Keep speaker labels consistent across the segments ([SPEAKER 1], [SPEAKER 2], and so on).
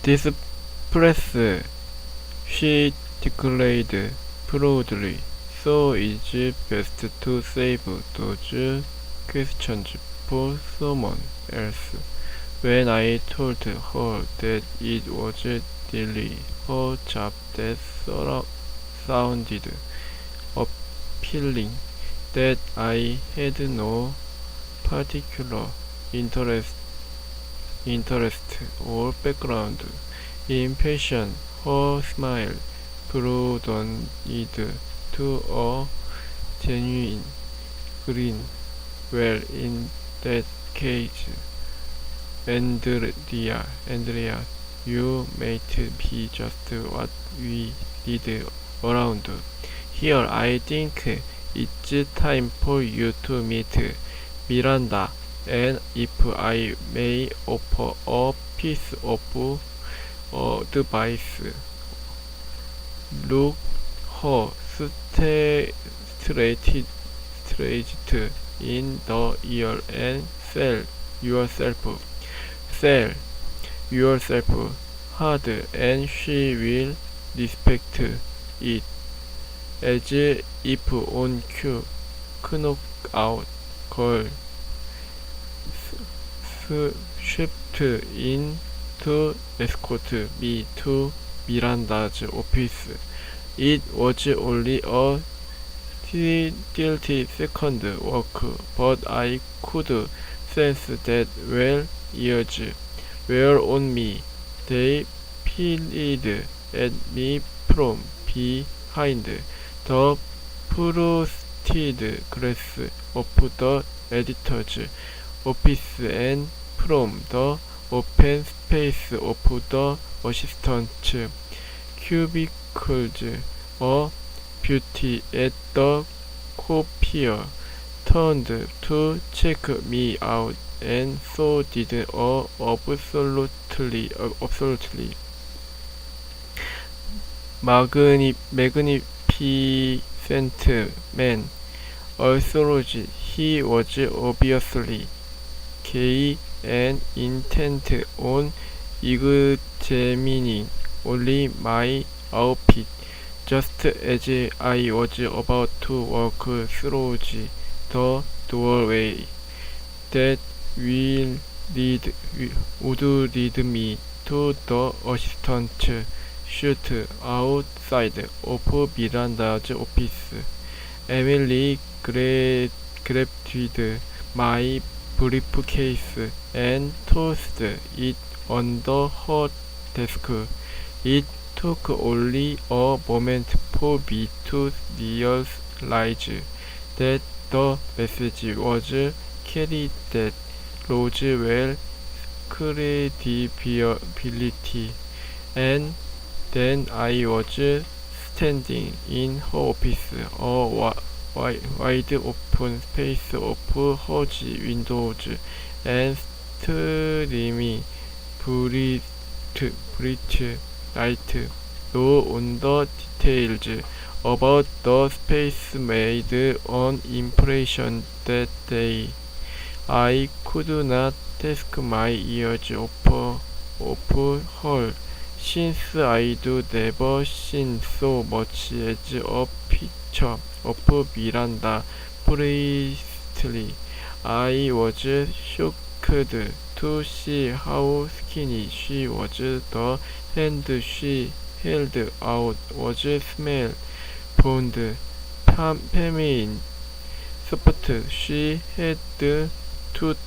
[SPEAKER 1] This press, she declared proudly, so it's best to save those questions for someone else. When I told her that it was really her job that sounded appealing, that I had no particular interest or background in fashion, her smile broadened to a genuine grin. Well, in that case, Andrea, you might be just what we need around here. I think it's time for you to meet Miranda, and if I may offer a piece of advice, look her straight in the ear and sell yourself hard, and she will respect it, as if on cue. Knockout girl swept in to escort me to Miranda's office. It was only a 30-second walk, but I could sense that ears were on me. They peeled at me from behind the frosted glass of the editor's office and from the open space of the assistant's cubicles. A beauty at the copier turned to check me out, and so did a absolutely magnificent man. Astrology, he was obviously gay and intent on examining only my outfit. Just as I was about to walk through the doorway that would lead me to the assistant's suite outside of Miranda's office, Emily grabbed my briefcase and tossed it under her desk. It took only a moment for me to realize that the message was carried that Roswell credibility, and then I was standing in her office, a wide open space of huge windows and streaming bright light. Though on the details about the space made an impression that day. I could not take my ears off her, since I'd never seen so much as a picture of Miranda Priestley. I was shocked to see how skinny she was. The hand she held out was small, blonde, feminine, soft. She had to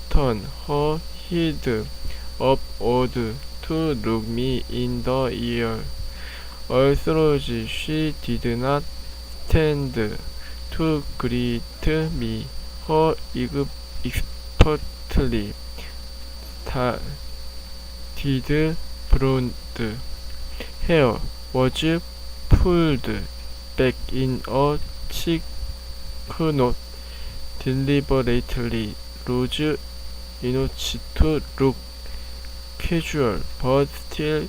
[SPEAKER 1] turn her head upward to look me in the ear. Although she did not stand to greet me, her expertly dyed blonde hair was pulled back in a chic knot, deliberately loose enough to look casual but still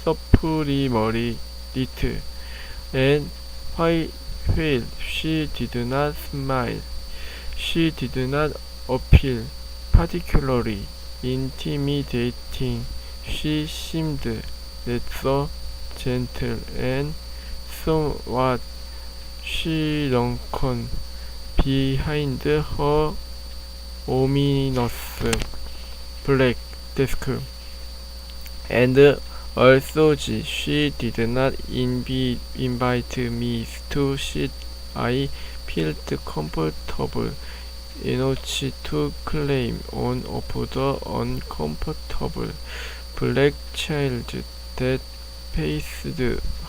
[SPEAKER 1] supremely neat. And while she did not smile, she did not appear particularly intimidating. She seemed less gentle and somewhat shrunken behind her ominous black desk, and although she did not invite me to sit, I felt comfortable enough to climb on of the uncomfortable black child that faced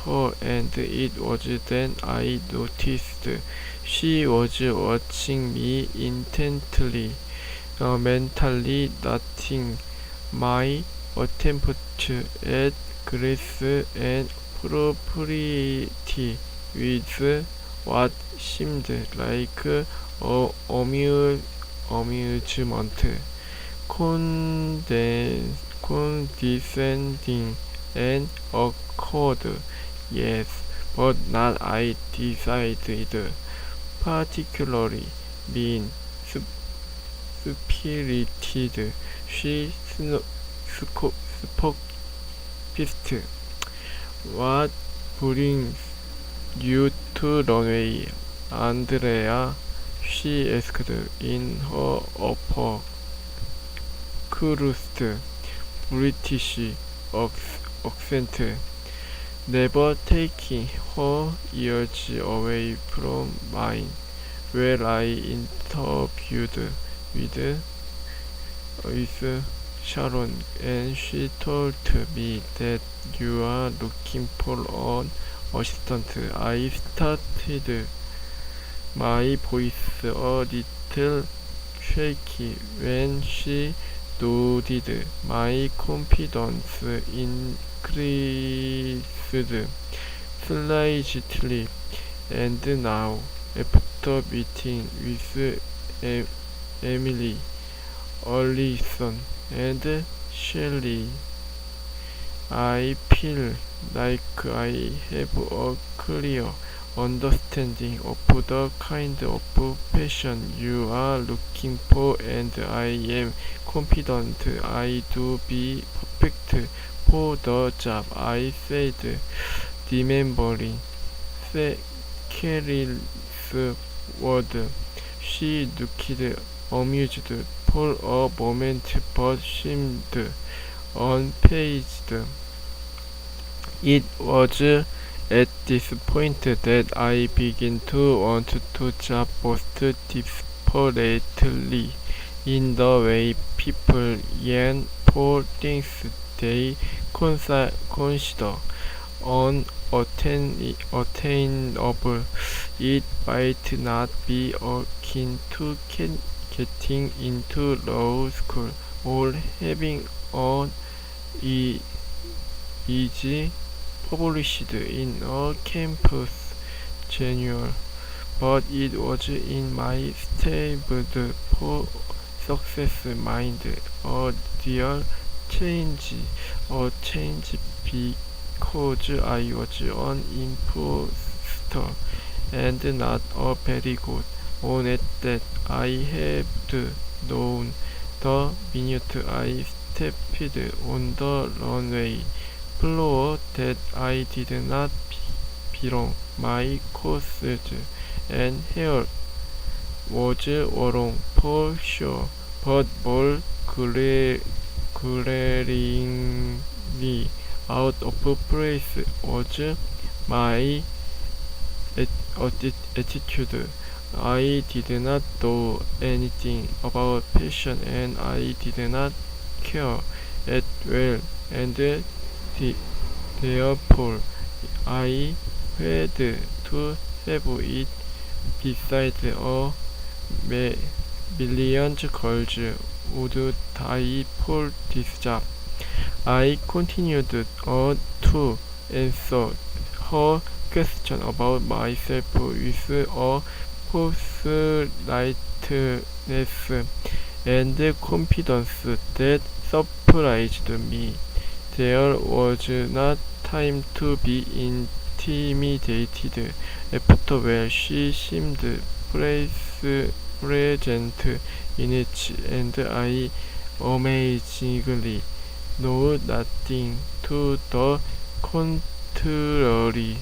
[SPEAKER 1] her, and it was then I noticed she was watching me intently, mentally noting my attempts at grace and propriety with what seemed like amusement, condescending and awkward, yes, but not I decided, particularly mean spirited. She spoke fast. What brings you to runway, Andrea? She asked in her upper crust British accent, never taking her ears away from mine, where I interviewed with Sharon, and she told me that you are looking for an assistant. I started, my voice a little shaky, when she nodded. My confidence increased slightly, and now, after meeting with Emily, Allison, and Shelley, I feel like I have a clear understanding of the kind of passion you are looking for, and I am confident I do be perfect for the job, I said, remembering Carol's word. She looked amused for a moment, but seemed unfazed. It was at this point that I began to want to job most desperately, in the way people yearn for things they consider unattainable. It might not be akin to getting into law school or having an easy published in a campus journal, but it was in my stable for success mind a real change, because I was an imposter and not a very good one at that. I had known the minute I stepped on the runway floor that I did not belong. My clothes and hair was wrong for sure, but more glaringly out of place was my attitude. I did not know anything about passion, and I did not care at all, and therefore I had to have it beside a million girls would die for this job. I continued to answer her question about myself with a forthrightness and confidence that surprised me. There was not time to be intimidated. Afterward, she seemed present in it, and I amazingly No, nothing to the contrary.